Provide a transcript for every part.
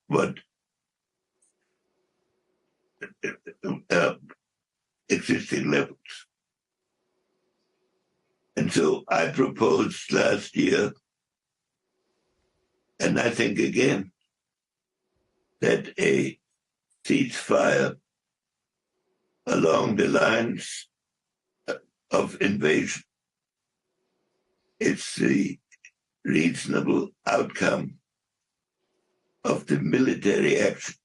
what uh, existing levels. And so I proposed last year, and I think again, that a ceasefire along the lines of invasion is the reasonable outcome of the military actions,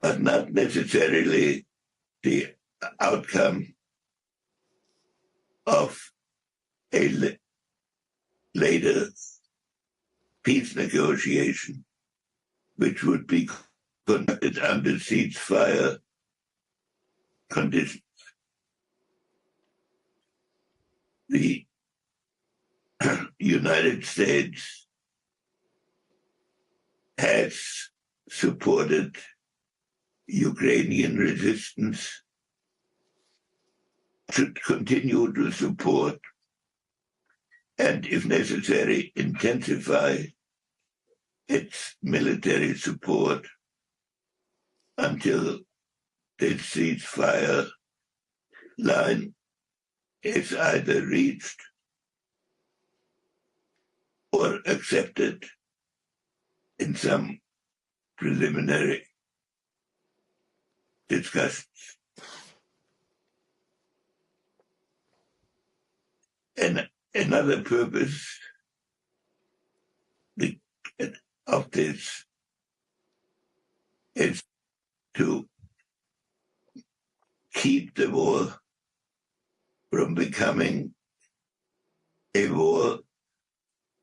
but not necessarily the outcome of a later peace negotiation, which would be conducted under ceasefire conditions. The United States has supported Ukrainian resistance, should continue to support, and if necessary, intensify its military support until the ceasefire line is either reached or accepted in some preliminary discussions. And another purpose of this is to keep the war from becoming a war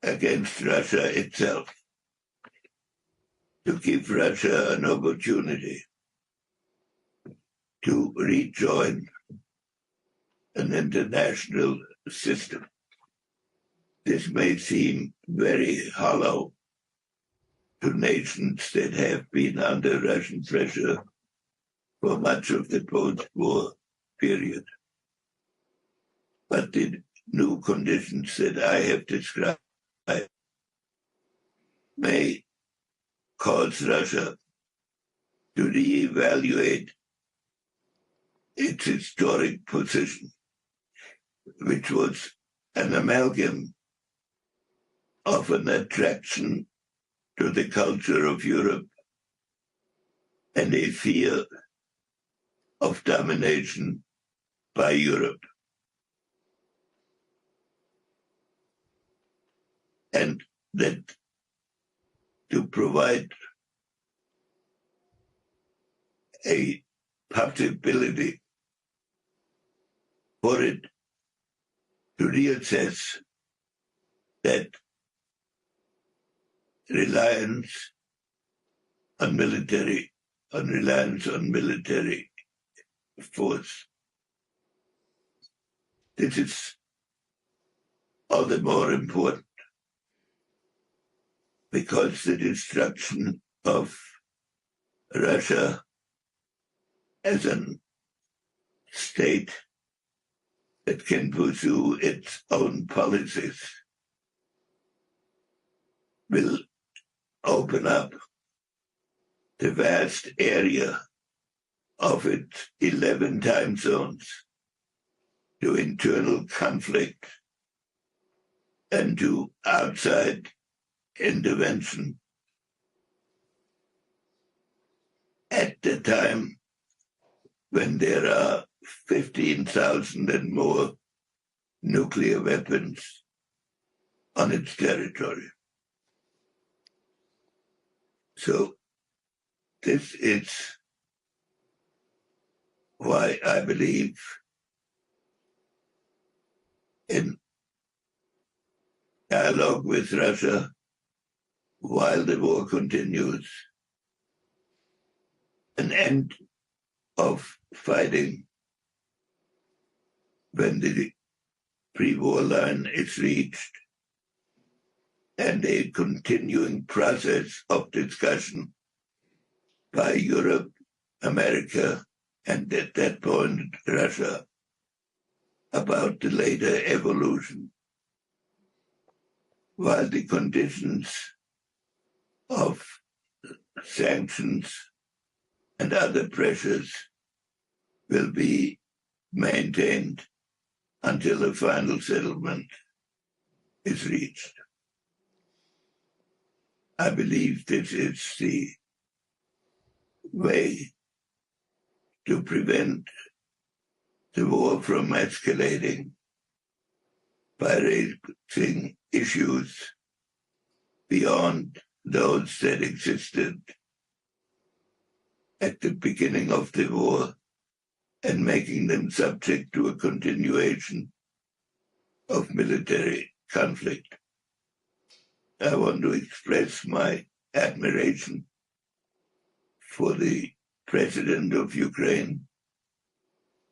against Russia itself, to give Russia an opportunity to rejoin an international system. This may seem very hollow to nations that have been under Russian pressure for much of the post-war period. But the new conditions that I have described may cause Russia to reevaluate its historic position, which was an amalgam of an attraction to the culture of Europe and a fear of domination by Europe. And that to provide a possibility for it to reassess that reliance on military force. This is all the more important because the destruction of Russia as a state that can pursue its own policies will open up the vast area of its 11 time zones to internal conflict and to outside intervention at the time when there are 15,000 and more nuclear weapons on its territory. So this is why I believe in dialogue with Russia while the war continues, an end of fighting when the pre-war line is reached, and a continuing process of discussion by Europe, America, and at that point, Russia, about the later evolution, while the conditions of sanctions and other pressures will be maintained until a final settlement is reached. I believe this is the way to prevent the war from escalating by raising issues beyond those that existed at the beginning of the war and making them subject to a continuation of military conflict. I want to express my admiration for the President of Ukraine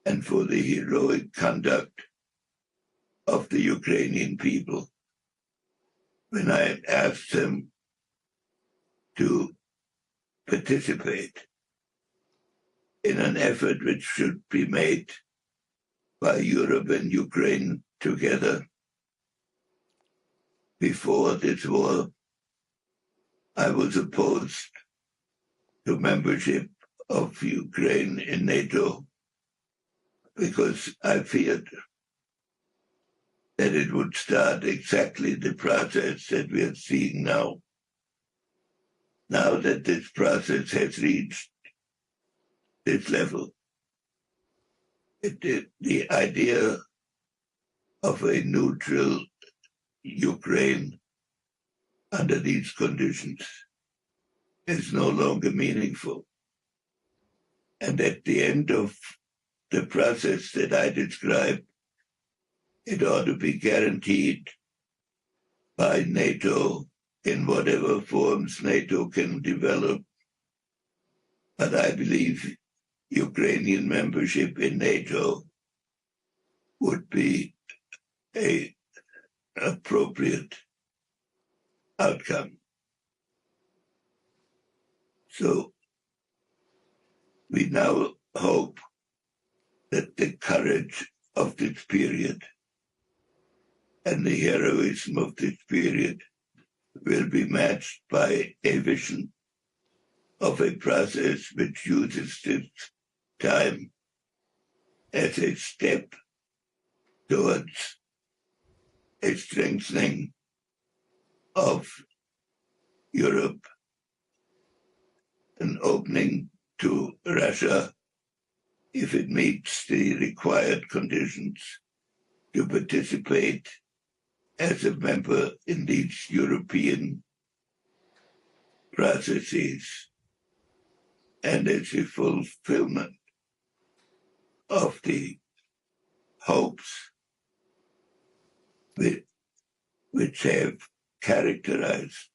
and for the heroic conduct of the Ukrainian people when I asked them to participate in an effort which should be made by Europe and Ukraine together. Before this war, I was opposed to membership of Ukraine in NATO because I feared that it would start exactly the process that we are seeing now. Now that this process has reached this level, the idea of a neutral Ukraine under these conditions is no longer meaningful. And at the end of the process that I described, it ought to be guaranteed by NATO in whatever forms NATO can develop. But I believe Ukrainian membership in NATO would be an appropriate outcome. So we now hope that the courage of this period and the heroism of this period will be matched by a vision of a process which uses this time as a step towards a strengthening of Europe, an opening to Russia if it meets the required conditions to participate as a member in these European processes, and as a fulfillment of the hopes which have characterized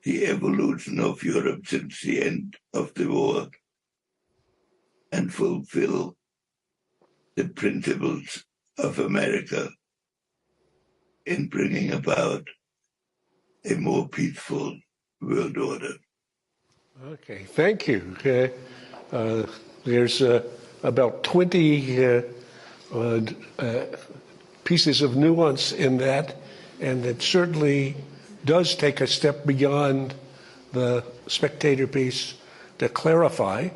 the evolution of Europe since the end of the war, and fulfill the principles of America in bringing about a more peaceful world order. Okay, thank you. There's about 20 pieces of nuance in that, and it certainly does take a step beyond the spectator piece to clarify.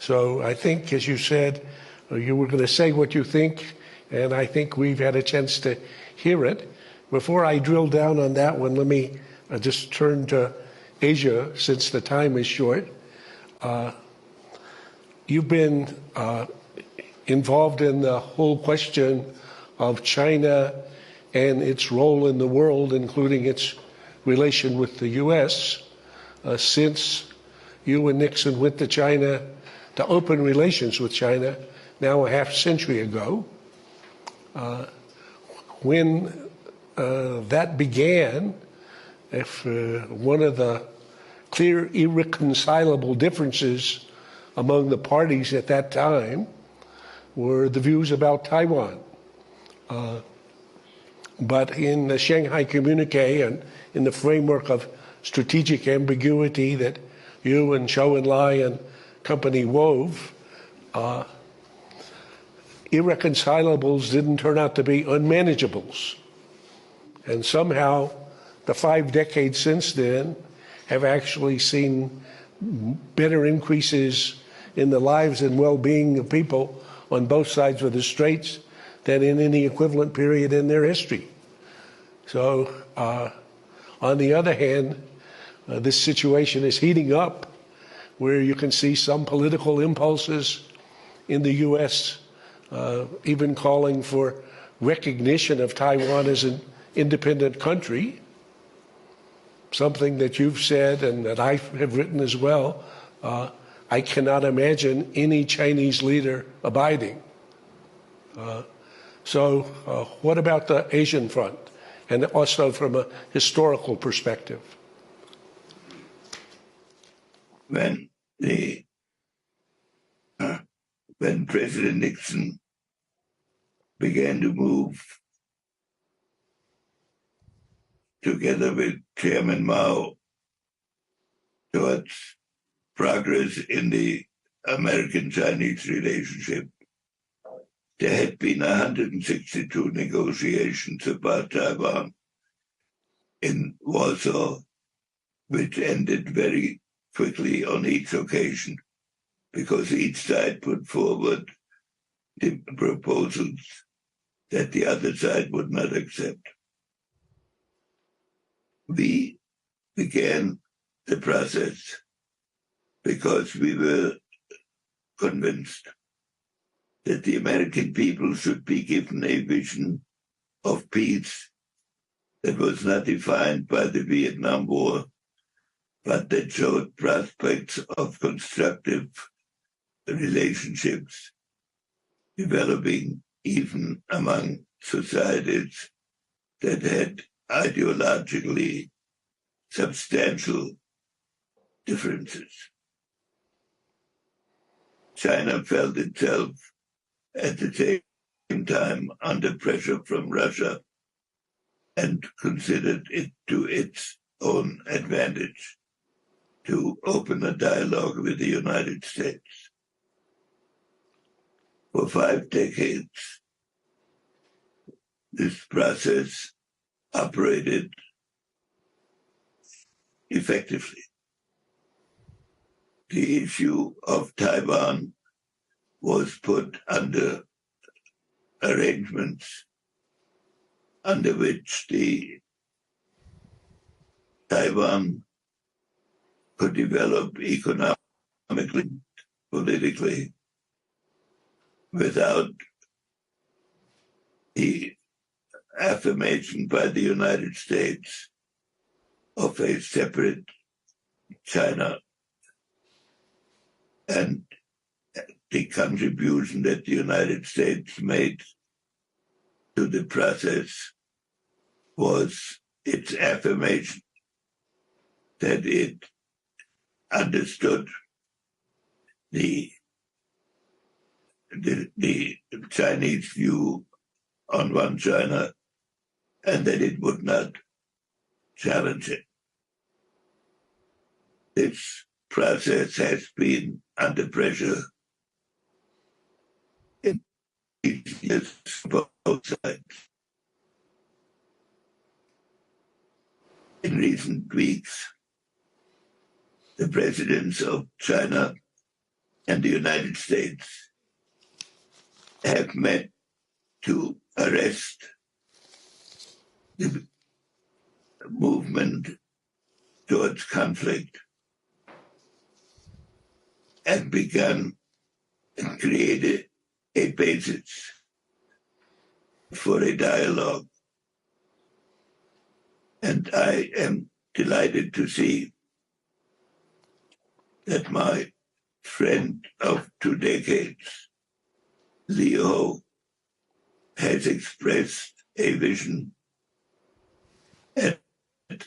So I think, as you said, you were going to say what you think, and I think we've had a chance to hear it. Before I drill down on that one, let me just turn to Asia, since the time is short. You've been involved in the whole question of China and its role in the world, including its relation with the U.S., since you and Nixon went to China to open relations with China now a half century ago. When that began, if one of the clear irreconcilable differences among the parties at that time were the views about Taiwan. But in the Shanghai Communique and in the framework of strategic ambiguity that you and Zhou Enlai and company wove, irreconcilables didn't turn out to be unmanageables. And somehow, the 5 decades since then have actually seen better increases in the lives and well-being of people on both sides of the straits than in any equivalent period in their history. So, on the other hand, this situation is heating up, where you can see some political impulses in the U.S. Even calling for recognition of Taiwan as an independent country, something that you've said and that I have written as well. I cannot imagine any Chinese leader abiding. So what about the Asian front, and also from a historical perspective? When President Nixon began to move together with Chairman Mao towards progress in the American-Chinese relationship, there had been 162 negotiations about Taiwan in Warsaw, which ended very quickly on each occasion, because each side put forward the proposals that the other side would not accept. We began the process because we were convinced that the American people should be given a vision of peace that was not defined by the Vietnam War, but that showed prospects of constructive relationships developing even among societies that had ideologically substantial differences. China felt itself at the same time under pressure from Russia and considered it to its own advantage to open a dialogue with the United States. For 5 decades, this process operated effectively. The issue of Taiwan was put under arrangements under which the Taiwan could develop economically, politically, without the affirmation by the United States of a separate China and the contribution that the United States made to the process was its affirmation that it understood the Chinese view on one China and that it would not challenge it. This process has been under pressure in years from both sides. In recent weeks, the presidents of China and the United States have met to arrest the movement towards conflict and begun and created a basis for a dialogue. And I am delighted to see that my friend of 2 decades, Leo, has expressed a vision at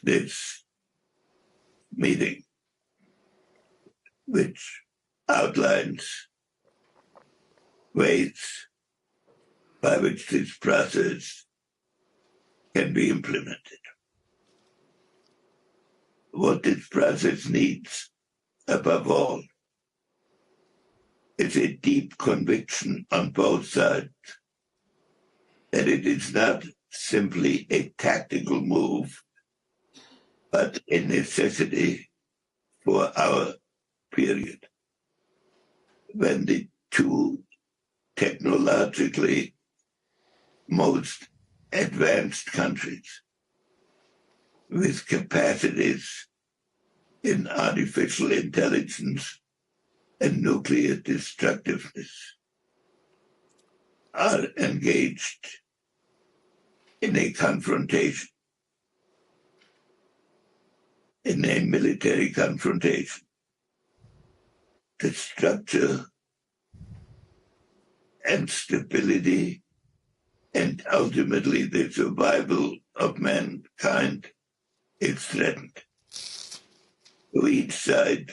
this meeting, which outlines ways by which this process can be implemented. What this process needs, above all, is a deep conviction on both sides that it is not simply a tactical move, but a necessity for our period, when the two technologically most advanced countries with capacities in artificial intelligence and nuclear destructiveness are engaged in a confrontation, in a military confrontation. The structure and stability and ultimately the survival of mankind is threatened. So each side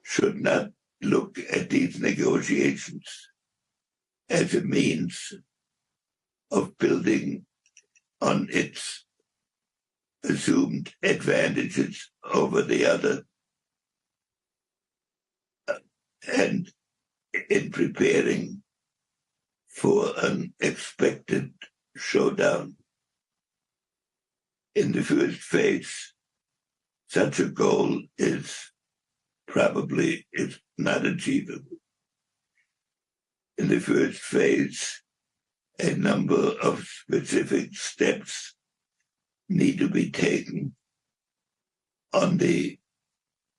should not look at these negotiations as a means of building on its assumed advantages over the other, and in preparing for an expected showdown. In the first phase, such a goal is not achievable. In the first phase, a number of specific steps need to be taken on the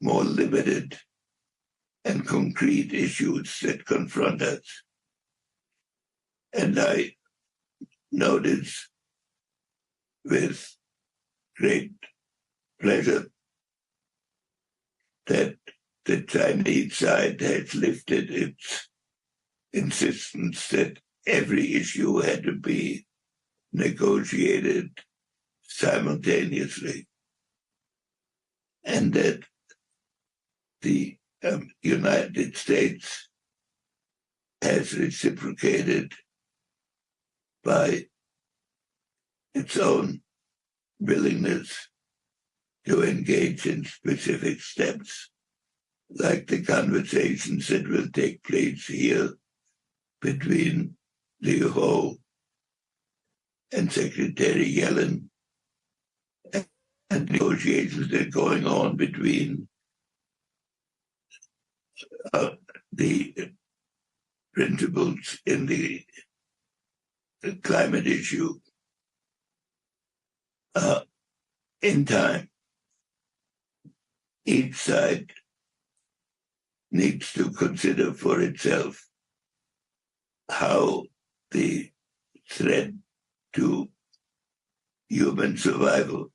more limited and concrete issues that confront us. And I notice with great pleasure that the Chinese side has lifted its insistence that every issue had to be negotiated simultaneously, and that the United States has reciprocated by its own willingness to engage in specific steps, like the conversations that will take place here between Liu Ho and Secretary Yellen, and negotiations that are going on between the principals in the climate issue. In time, each side needs to consider for itself how the threat to human survival,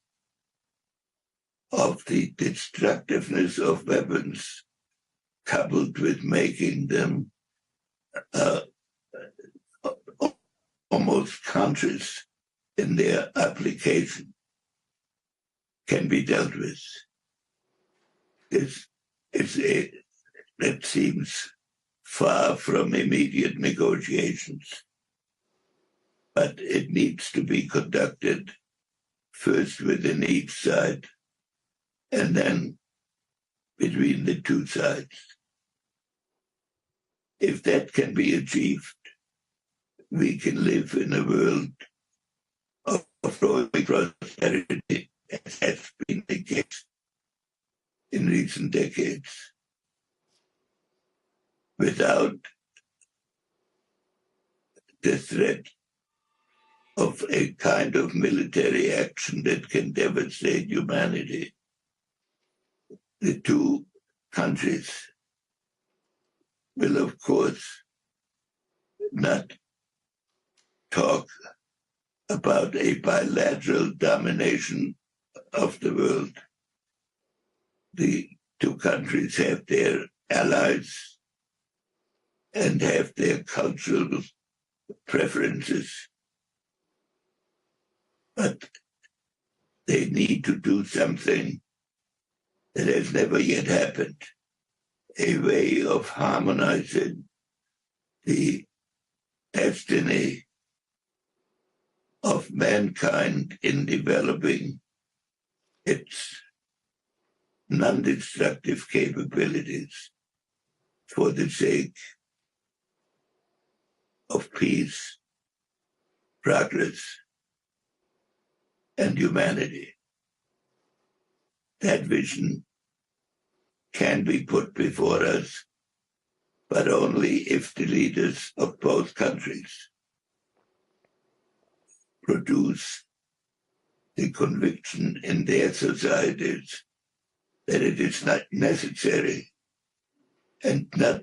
of the destructiveness of weapons, coupled with making them almost conscious in their application, can be dealt with. That seems far from immediate negotiations, but it needs to be conducted first within each side and then between the two sides. If that can be achieved, we can live in a world of growing prosperity, as has been the case in recent decades, without the threat of a kind of military action that can devastate humanity. The two countries will, of course, not talk about a bilateral domination of the world. The two countries have their allies and have their cultural preferences, but they need to do something that has never yet happened, a way of harmonizing the destiny of mankind in developing its non-destructive capabilities for the sake of peace, progress, and humanity. That vision can be put before us, but only if the leaders of both countries produce the conviction in their societies that it is not necessary and not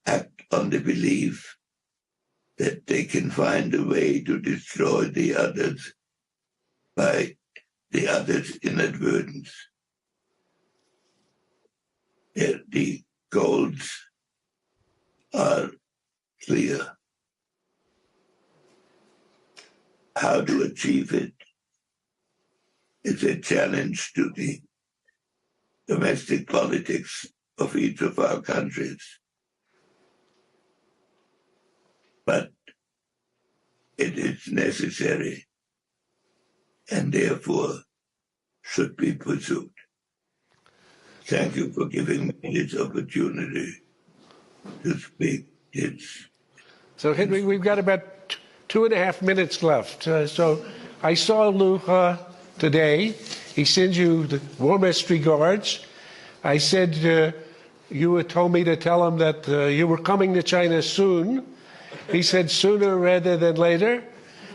act on the belief that they can find a way to destroy the others by the others' inadvertence. The goals are clear. How to achieve it is a challenge to the domestic politics of each of our countries. But it is necessary and therefore should be pursued. Thank you for giving me this opportunity to speak. So, Henry, we've got about 2.5 minutes left. So I saw Lou today. He sends you the warmest regards. I said you had told me to tell him that you were coming to China soon. He said sooner rather than later.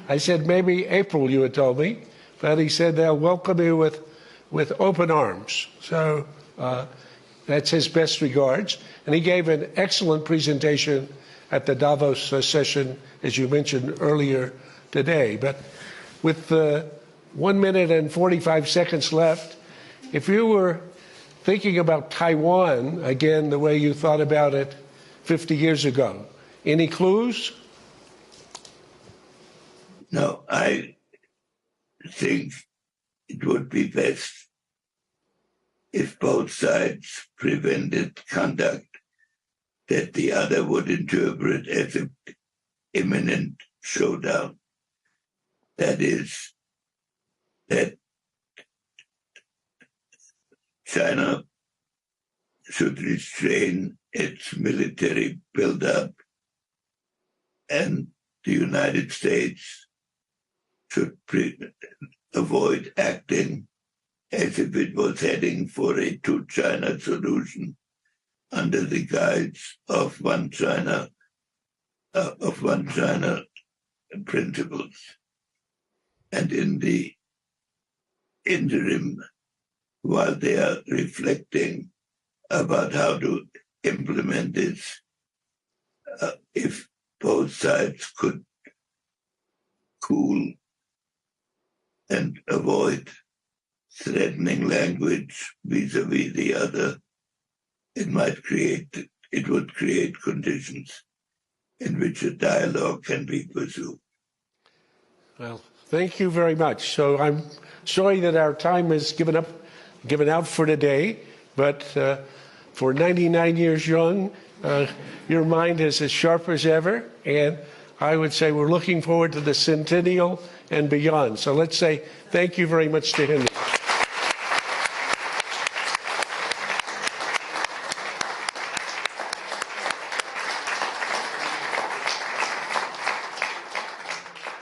I said maybe April, you had told me. But he said they'll welcome you with open arms. So that's his best regards. And he gave an excellent presentation at the Davos session, as you mentioned earlier today. But with 1 minute and 45 seconds left, if you were thinking about Taiwan, again, the way you thought about it 50 years ago, any clues? No, I think it would be best if both sides prevented conduct that the other would interpret as an imminent showdown. That is, that China should restrain its military buildup and the United States should avoid acting as if it was heading for a two-China solution under the guise of one China principles. And in the interim, while they are reflecting about how to implement this, if both sides could cool and avoid threatening language vis-a-vis the other, it would create conditions in which a dialogue can be pursued. Well, thank you very much. So I'm sorry that our time is given out for today, but for 99 years young, your mind is as sharp as ever, and I would say we're looking forward to the centennial and beyond. So let's say thank you very much to Henry.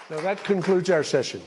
So that concludes our session.